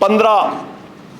15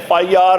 FIR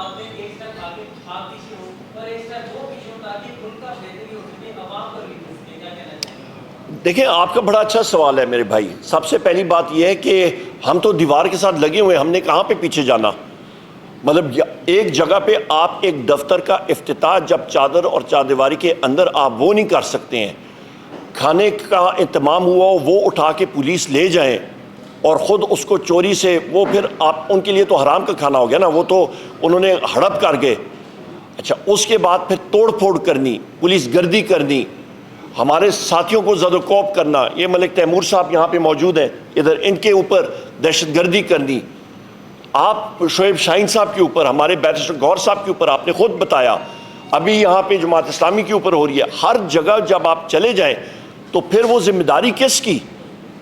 بعد میں ایک اسٹیپ آگے آپ پیچھے ہو اور ایک اسٹیپ وہ پیچھے ہو تاکہ ان کا بہتری ہو سکے عوام پر بھی ہو سکے. کیا کہنا چاہیں گے؟ دیکھیں آپ کا بڑا اچھا سوال ہے میرے بھائی. سب سے پہلی بات یہ ہے کہ ہم تو دیوار کے ساتھ لگے ہوئے ہیں, ہم نے کہاں پہ پیچھے جانا. مطلب ایک جگہ پہ آپ ایک دفتر کا افتتاح جب چادر اور چاردیواری کے اندر آپ وہ نہیں کر سکتے ہیں, کھانے کا اہتمام ہوا وہ اٹھا کے پولیس لے جائیں اور خود اس کو چوری سے, وہ پھر آپ ان کے لیے تو حرام کا کھانا ہو گیا نا, وہ تو انہوں نے ہڑپ کر گئے. اچھا اس کے بعد پھر توڑ پھوڑ کرنی, پولیس گردی کرنی, ہمارے ساتھیوں کو زد و کوب کرنا. یہ ملک تیمور صاحب یہاں پہ موجود ہیں ادھر, ان کے اوپر دہشت گردی کرنی. آپ شعیب شاہین صاحب کے اوپر, ہمارے بیرسٹر گور صاحب کے اوپر آپ نے خود بتایا, ابھی یہاں پہ جماعت اسلامی کے اوپر ہو رہی ہے. ہر جگہ جب آپ چلے جائیں تو پھر وہ ذمہ داری کس کی؟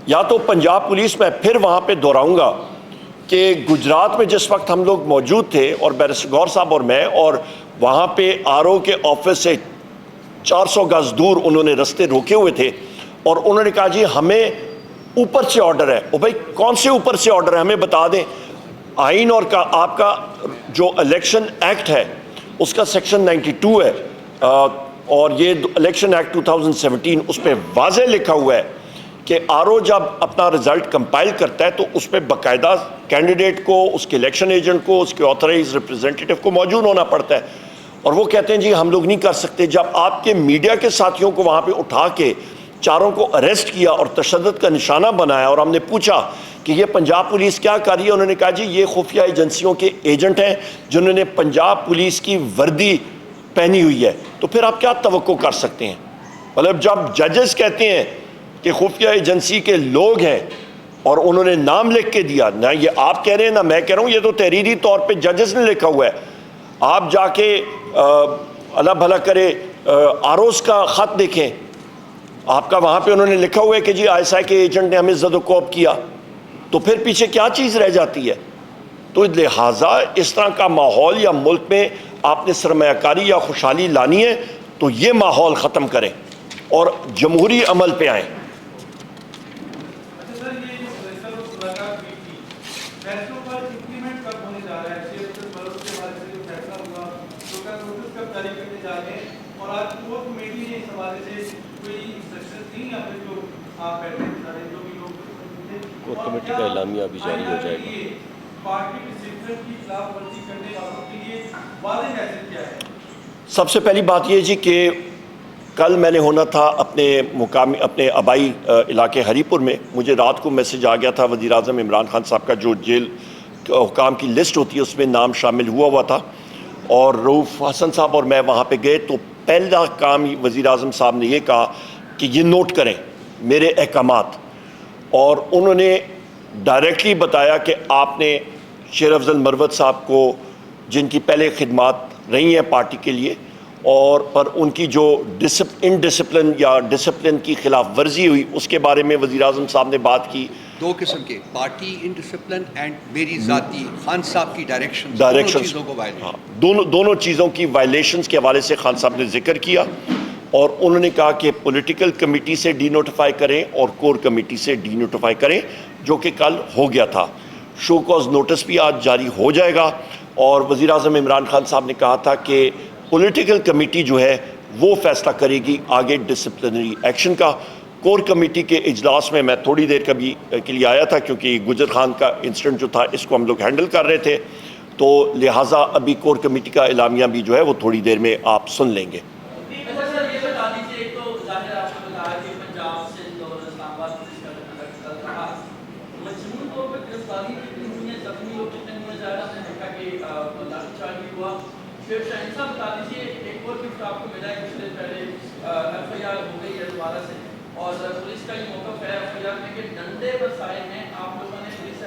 یا تو پنجاب پولیس, میں پھر وہاں پہ دہراؤں گا کہ گجرات میں جس وقت ہم لوگ موجود تھے اور بیرسٹر گور صاحب اور میں, اور وہاں پہ آر او کے آفس سے 400 گز دور انہوں نے رستے روکے ہوئے تھے اور انہوں نے کہا جی ہمیں اوپر سے آرڈر ہے. او بھائی کون سے اوپر سے آرڈر ہے, ہمیں بتا دیں. آئین اور کا آپ کا جو الیکشن ایکٹ ہے اس کا سیکشن 92 ہے, اور یہ الیکشن ایکٹ 2017, اس پہ واضح لکھا ہوا ہے کہ آر او جب اپنا رزلٹ کمپائل کرتا ہے تو اس پہ باقاعدہ کینڈیڈیٹ کو, اس کے الیکشن ایجنٹ کو, اس کے آتھرائز ریپرزینٹیٹیو کو موجود ہونا پڑتا ہے. اور وہ کہتے ہیں جی ہم لوگ نہیں کر سکتے. جب آپ کے میڈیا کے ساتھیوں کو وہاں پہ اٹھا کے چاروں کو اریسٹ کیا اور تشدد کا نشانہ بنایا, اور ہم نے پوچھا کہ یہ پنجاب پولیس کیا کر رہی ہے, انہوں نے کہا جی یہ خفیہ ایجنسیوں کے ایجنٹ ہیں جنہوں نے پنجاب پولیس کی وردی پہنی ہوئی ہے. تو پھر آپ کیا توقع کر سکتے ہیں؟ مطلب جب ججز کہتے ہیں کہ خفیہ ایجنسی کے لوگ ہیں اور انہوں نے نام لکھ کے دیا, نہ یہ آپ کہہ رہے ہیں نہ میں کہہ رہا ہوں, یہ تو تحریری طور پہ ججز نے لکھا ہوا ہے. آپ جا کے اللہ بھلا کرے آروز کا خط دیکھیں, آپ کا وہاں پہ انہوں نے لکھا ہوا ہے کہ جی آئی ایس آئی کے ایجنٹ نے ہمیں زد و کوب کیا. تو پھر پیچھے کیا چیز رہ جاتی ہے؟ تو لہٰذا اس طرح کا ماحول یا ملک میں آپ نے سرمایہ کاری یا خوشحالی لانی ہے تو یہ ماحول ختم کریں اور جمہوری عمل پہ آئیں. کور کمیٹی کا اعلامیہ ابھی جاری ہو جائے گا. سب سے پہلی بات یہ جی کہ کل میں نے ہونا تھا اپنے آبائی علاقے ہری پور میں. مجھے رات کو میسج آ گیا تھا, وزیر اعظم عمران خان صاحب کا جو جیل حکام کی لسٹ ہوتی ہے اس میں نام شامل ہوا تھا, اور رؤوف حسن صاحب اور میں وہاں پہ گئے. تو پہلا کام وزیر اعظم صاحب نے یہ کہا کہ یہ نوٹ کریں میرے احکامات, اور انہوں نے ڈائریکٹلی بتایا کہ آپ نے شیر افضل مروت صاحب کو, جن کی پہلے خدمات رہی ہیں پارٹی کے لیے, اور پر ان کی جو انڈسپلن یا ڈسپلن کی خلاف ورزی ہوئی اس کے بارے میں وزیر اعظم صاحب نے بات کی. دو قسم کے, پارٹی انڈسپلن اینڈ میری ذاتی خان صاحب کی ڈائریکشن چیزوں کو وائلیشن, دونوں چیزوں کی وائلیشنز کے حوالے سے خان صاحب نے ذکر کیا, اور انہوں نے کہا کہ پولیٹیکل کمیٹی سے ڈی نوٹیفائی کریں اور کور کمیٹی سے ڈی نوٹیفائی کریں, جو کہ کل ہو گیا تھا. شو کاز نوٹس بھی آج جاری ہو جائے گا, اور وزیر اعظم عمران خان صاحب نے کہا تھا کہ پولیٹیکل کمیٹی جو ہے وہ فیصلہ کرے گی آگے ڈسپلنری ایکشن کا. کور کمیٹی کے اجلاس میں تھوڑی دیر کے لیے آیا تھا, کیونکہ گجر خان کا انسیڈنٹ جو تھا اس کو ہم لوگ ہینڈل کر رہے تھے, تو لہٰذا ابھی کور کمیٹی کا اعلامیہ بھی جو ہے وہ تھوڑی دیر میں آپ سن لیں گے. اور پولیس کا یہ موقف ہے ایف میں کہ ڈنڈے برسائے ہیں آپ لوگوں نے پولیس سے.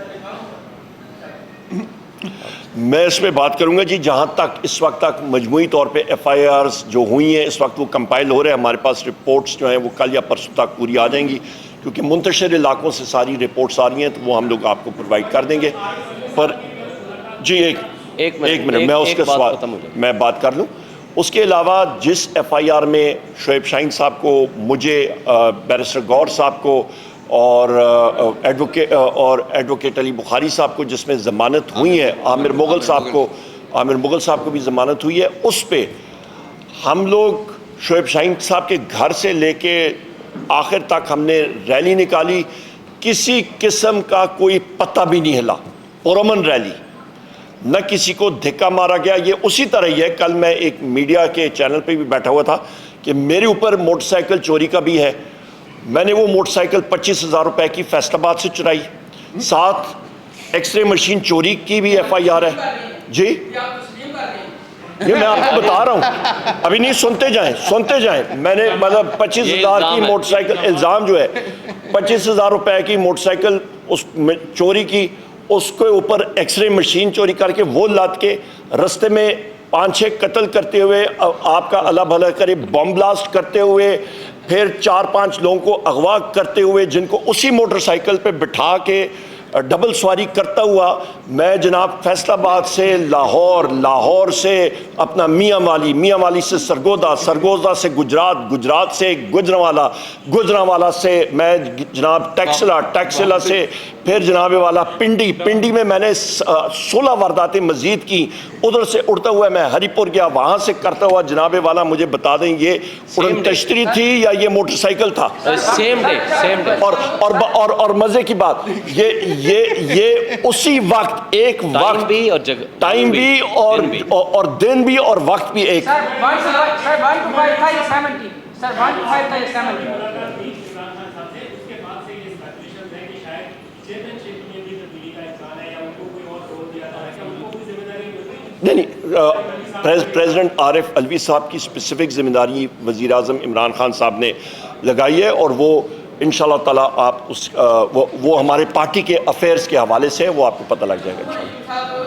میں اس میں بات کروں گا جی, جہاں تک اس وقت تک مجموعی طور پہ ایف آئی آرز جو ہوئی ہیں اس وقت وہ کمپائل ہو رہے ہیں. ہمارے پاس رپورٹس جو ہیں وہ کل یا پرسوں تک پوری آ جائیں گی, کیونکہ منتشر علاقوں سے ساری رپورٹس آ رہی ہیں, تو وہ ہم لوگ آپ کو پرووائڈ کر دیں گے. پر جی ایک منٹ میں اس کے سوال میں بات کر لوں. اس کے علاوہ جس ایف آئی آر میں شعیب شاہین صاحب کو, مجھے, بیرسٹر گور صاحب کو اور ایڈوکیٹ علی بخاری صاحب کو جس میں ضمانت ہوئی ہے, عامر مغل صاحب کو عامر مغل صاحب کو بھی ضمانت ہوئی ہے. اس پہ ہم لوگ شعیب شاہین صاحب کے گھر سے لے کے آخر تک ہم نے ریلی نکالی, کسی قسم کا کوئی پتہ بھی نہیں ہلا, پرامن ریلی, نہ کسی کو دھکا مارا گیا. یہ اسی طرح ہی ہے, کل میں ایک میڈیا کے چینل پہ بھی بیٹھا ہوا تھا کہ میرے اوپر موٹر سائیکل چوری کا بھی ہے. میں نے وہ موٹر سائیکل 25,000 روپے کی فیصل آباد سے چرائی, ساتھ ایکس رے مشین چوری کی بھی ایف آئی آر ہے. جی یہ میں آپ کو بتا رہا ہوں, ابھی نہیں, سنتے جائیں. میں نے مطلب 25,000 کی موٹر سائیکل, الزام جو ہے 25,000 روپے کی موٹر سائیکل اس چوری کی, اس کے اوپر ایکس رے مشین چوری کر کے وہ لاد کے رستے میں 5-6 قتل کرتے ہوئے, آپ کا اللہ بھلا کرے, بم بلاسٹ کرتے ہوئے, پھر 4-5 لوگوں کو اغوا کرتے ہوئے, جن کو اسی موٹر سائیکل پہ بٹھا کے ڈبل سواری کرتا ہوا میں جناب فیصل آباد سے لاہور سے اپنا میاں والی سے سرگودا سے گجرات سے گجرانوالا سے میں جناب ٹیکسلا سے پھر جناب والا پنڈی میں نے 16 وارداتیں مزید کی. ادھر سے اڑتا ہوا میں ہری پور گیا, وہاں سے کرتا ہوا جناب والا مجھے بتا دیں یہ اڑن تشتری تھی یا یہ موٹر سائیکل تھا. Same day. اور مزے کی بات یہ اسی وقت ایک وقت بھی اور ٹائم بھی اور دن بھی اور وقت بھی ایک. نہیں, پریزیڈنٹ عارف علوی صاحب کی اسپیسیفک ذمہ داری وزیر اعظم عمران خان صاحب نے لگائی ہے, اور وہ انشاءاللہ تعالیٰ آپ وہ ہمارے پارٹی کے افیئرز کے حوالے سے وہ آپ کو پتہ لگ جائے گا انشاءاللہ.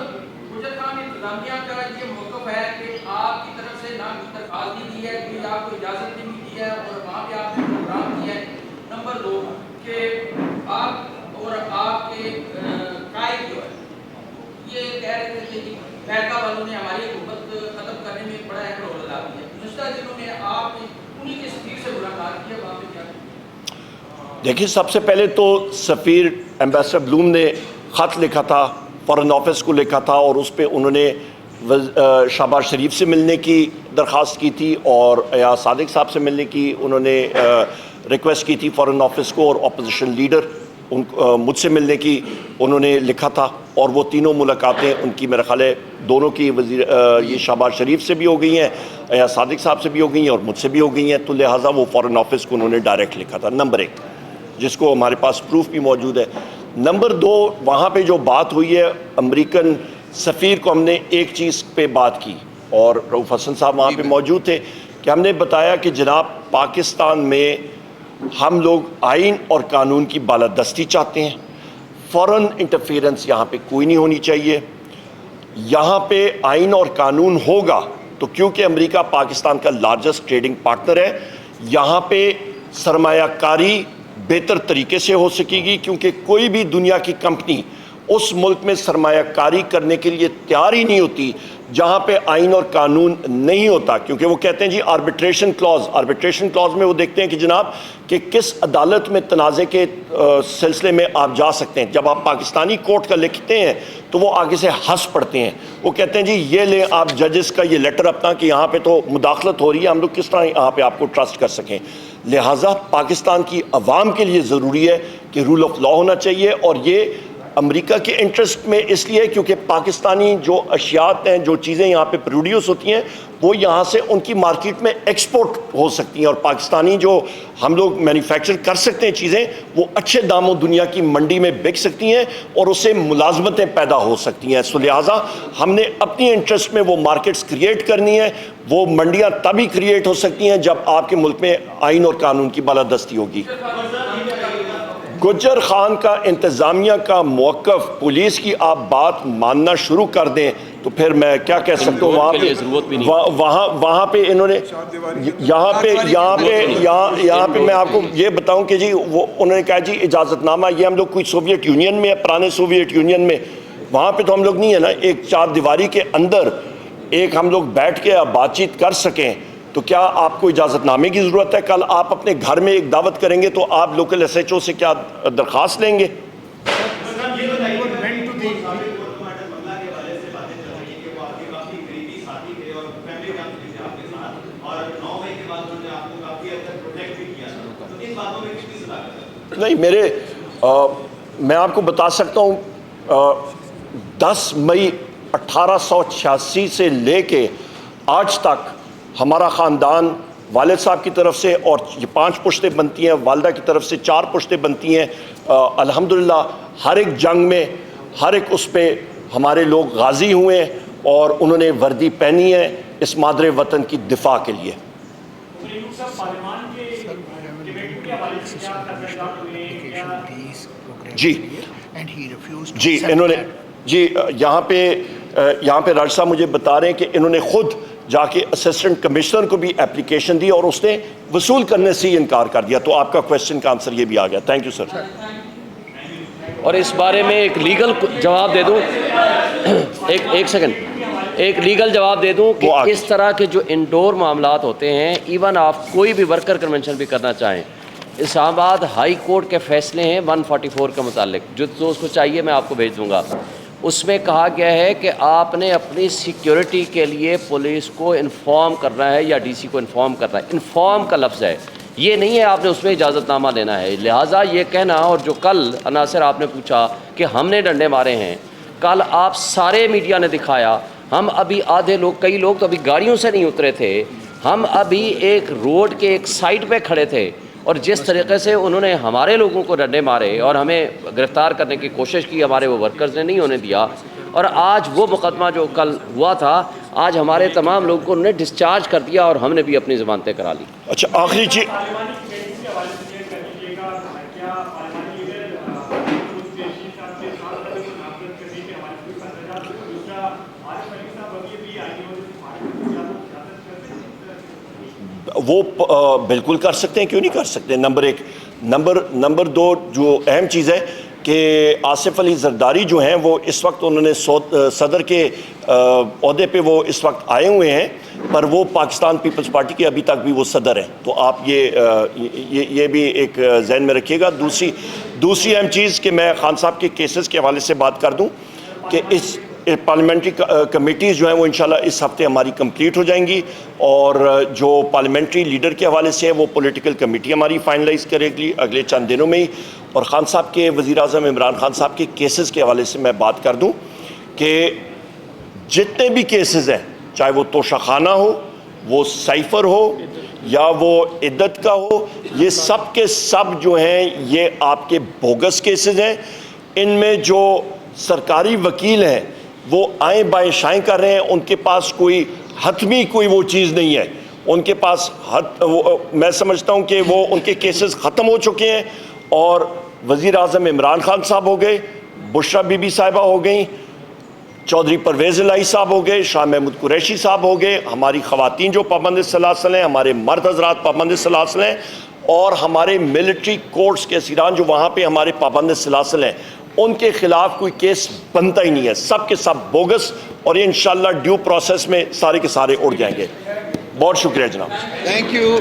والوں نے ہماری حکومت ختم کرنے میں بڑا اہم رول ادا کیا. گزشتہ دنوں میں آپ انہی کے سفیر سے ملاقات کی, وہاں پہ کیا؟ دیکھیں, سب سے پہلے تو سفیر ایمبیسڈر بلوم نے خط لکھا تھا, فارن آفس کو لکھا تھا, اور اس پہ انہوں نے شہباز شریف سے ملنے کی درخواست کی تھی اور ایاز صادق صاحب سے ملنے کی انہوں نے ریکویسٹ کی تھی فارن آفس کو, اور اپوزیشن لیڈر مجھ سے ملنے کی انہوں نے لکھا تھا. اور وہ تینوں ملاقاتیں ان کی میرا خیال ہے دونوں کی یہ شہباز شریف سے بھی ہو گئی ہیں, ایاز صادق صاحب سے بھی ہو گئی ہیں, اور مجھ سے بھی ہو گئی ہیں. تو لہٰذا وہ فارن آفس کو انہوں نے ڈائریکٹ لکھا تھا, نمبر 1, جس کو ہمارے پاس پروف بھی موجود ہے. نمبر 2, وہاں پہ جو بات ہوئی ہے امریکن سفیر کو ہم نے ایک چیز پہ بات کی, اور رؤوف حسن صاحب وہاں پہ موجود تھے, کہ ہم نے بتایا کہ جناب پاکستان میں ہم لوگ آئین اور قانون کی بالادستی چاہتے ہیں, فورن انٹرفیرنس یہاں پہ کوئی نہیں ہونی چاہیے. یہاں پہ آئین اور قانون ہوگا تو کیونکہ امریکہ پاکستان کا لارجسٹ ٹریڈنگ پارٹنر ہے, یہاں پہ سرمایہ کاری بہتر طریقے سے ہو سکے گی, کیونکہ کوئی بھی دنیا کی کمپنی اس ملک میں سرمایہ کاری کرنے کے لیے تیار ہی نہیں ہوتی جہاں پہ آئین اور قانون نہیں ہوتا. کیونکہ وہ کہتے ہیں جی آربیٹریشن کلاز میں وہ دیکھتے ہیں کہ جناب کہ کس عدالت میں تنازع کے سلسلے میں آپ جا سکتے ہیں. جب آپ پاکستانی کورٹ کا لکھتے ہیں تو وہ آگے سے ہنس پڑتے ہیں, وہ کہتے ہیں جی یہ لیں آپ ججز کا یہ لیٹر اپنا کہ یہاں پہ تو مداخلت ہو رہی ہے, ہم لوگ کس طرح یہاں پہ آپ کو ٹرسٹ کر سکیں. لہٰذا پاکستان کی عوام کے لیے ضروری ہے کہ رول آف لا ہونا چاہیے, اور یہ امریکہ کے انٹرسٹ میں اس لیے کیونکہ پاکستانی جو اشیاء ہیں, جو چیزیں یہاں پہ پروڈیوس ہوتی ہیں, وہ یہاں سے ان کی مارکیٹ میں ایکسپورٹ ہو سکتی ہیں, اور پاکستانی جو ہم لوگ مینوفیکچر کر سکتے ہیں چیزیں, وہ اچھے داموں دنیا کی منڈی میں بک سکتی ہیں, اور اس سے ملازمتیں پیدا ہو سکتی ہیں. سو لہٰذا ہم نے اپنی انٹرسٹ میں وہ مارکیٹس کریٹ کرنی ہے. وہ منڈیاں تبھی کریٹ ہو سکتی ہیں جب آپ کے ملک میں آئین اور قانون کی بالادستی ہوگی. گجر خان کا انتظامیہ کا موقف, پولیس کی آپ بات ماننا شروع کر دیں تو پھر میں کیا کہہ سکتا ہوں. وہاں پہ انہوں نے یہاں پہ میں آپ کو یہ بتاؤں کہ جی وہ انہوں نے کہا جی اجازت نامہ, یہ ہم لوگ کوئی سوویت یونین میں, پرانے سوویت یونین میں, وہاں پہ تو ہم لوگ نہیں ہے نا, ایک چار دیواری کے اندر ایک ہم لوگ بیٹھ کے بات چیت کر سکیں. تو کیا آپ کو اجازت نامے کی ضرورت ہے؟ کل آپ اپنے گھر میں ایک دعوت کریں گے تو آپ لوکل ایس ایچ او سے کیا درخواست لیں گے؟ نہیں میں آپ کو بتا سکتا ہوں 10 مئی 1886 سے لے کے آج تک ہمارا خاندان والد صاحب کی طرف سے، اور یہ 5 پشتیں بنتی ہیں، والدہ کی طرف سے 4 پشتیں بنتی ہیں، الحمدللہ ہر ایک جنگ میں ہر ایک اس پہ ہمارے لوگ غازی ہوئے ہیں اور انہوں نے وردی پہنی ہے اس مادر وطن کی دفاع کے لیے۔ جی انہوں نے یہاں پہ راج صاحب مجھے بتا رہے ہیں کہ انہوں نے خود جا کے اسسٹنٹ کمشنر کو بھی اپلیکیشن دی اور اس نے وصول کرنے سے ہی انکار کر دیا۔ تو آپ کا کویسچن کا آنسر یہ بھی آ گیا۔ Thank you sir. اور اس بارے میں ایک لیگل جواب دے دوں، ایک سیکنڈ، ایک لیگل جواب دے دوں کہ اس طرح کے جو انڈور معاملات ہوتے ہیں، ایون آپ کوئی بھی ورکر کنونشن بھی کرنا چاہیں، اسلام آباد ہائی کورٹ کے فیصلے ہیں 144 کے متعلق، جو اس کو چاہیے میں آپ کو بھیج دوں گا۔ اس میں کہا گیا ہے کہ آپ نے اپنی سیکیورٹی کے لیے پولیس کو انفارم کرنا ہے یا ڈی سی کو انفارم کرنا ہے۔ انفارم کا لفظ ہے، یہ نہیں ہے آپ نے اس میں اجازت نامہ لینا ہے۔ لہٰذا یہ کہنا، اور جو کل عناصر آپ نے پوچھا کہ ہم نے ڈنڈے مارے ہیں، کل آپ سارے میڈیا نے دکھایا، ہم ابھی آدھے لوگ، کئی لوگ تو ابھی گاڑیوں سے نہیں اترے تھے، ہم ابھی ایک روڈ کے ایک سائڈ پہ کھڑے تھے، اور جس طریقے سے انہوں نے ہمارے لوگوں کو ڈنڈے مارے اور ہمیں گرفتار کرنے کی کوشش کی، ہمارے وہ ورکرز نے نہیں ہونے دیا۔ اور آج وہ مقدمہ جو کل ہوا تھا، آج ہمارے تمام لوگوں کو انہوں نے ڈسچارج کر دیا اور ہم نے بھی اپنی ضمانتیں کرا لی۔ اچھا آخری چیز، وہ بالکل کر سکتے ہیں، کیوں نہیں کر سکتے؟ نمبر 1۔ نمبر 2 جو اہم چیز ہے کہ آصف علی زرداری جو ہیں وہ اس وقت انہوں نے صدر کے عہدے پہ وہ اس وقت آئے ہوئے ہیں، پر وہ پاکستان پیپلز پارٹی کے ابھی تک بھی وہ صدر ہیں۔ تو آپ یہ بھی ایک ذہن میں رکھیے گا۔ دوسری اہم چیز کہ میں خان صاحب کے کیسز کے حوالے سے بات کر دوں کہ اس پارلیمنٹری کمیٹیز جو ہیں وہ انشاءاللہ اس ہفتے ہماری کمپلیٹ ہو جائیں گی، اور جو پارلیمنٹری لیڈر کے حوالے سے ہے وہ پولیٹیکل کمیٹی ہماری فائنلائز کرے گی اگلے چند دنوں میں ہی۔ اور خان صاحب کے وزیر اعظم عمران خان صاحب کے کیسز کے حوالے سے میں بات کر دوں کہ جتنے بھی کیسز ہیں، چاہے وہ توشہ خانہ ہو، وہ سائفر ہو یا وہ عدت کا ہو، یہ سب کے سب جو ہیں یہ آپ کے بوگس کیسز ہیں۔ ان میں جو سرکاری وکیل ہیں وہ آئیں بائیں شائیں کر رہے ہیں، ان کے پاس کوئی حتمی کوئی وہ چیز نہیں ہے، ان کے پاس میں سمجھتا ہوں کہ وہ ان کے کیسز ختم ہو چکے ہیں، اور وزیر اعظم عمران خان صاحب ہو گئے، بشرا بی بی صاحبہ ہو گئیں، چودھری پرویز الہی صاحب ہو گئے، شاہ محمود قریشی صاحب ہو گئے، ہماری خواتین جو پابند سلاسل ہیں، ہمارے مرد حضرات پابند سلاسل ہیں، اور ہمارے ملٹری کورٹس کے اسیران جو وہاں پہ ہمارے پابند سلاسل ہیں، ان کے خلاف کوئی کیس بنتا ہی نہیں ہے، سب کے سب بوگس، اور یہ انشاءاللہ ڈیو پروسیس میں سارے کے سارے اڑ جائیں گے۔ بہت شکریہ جناب۔ Thank you.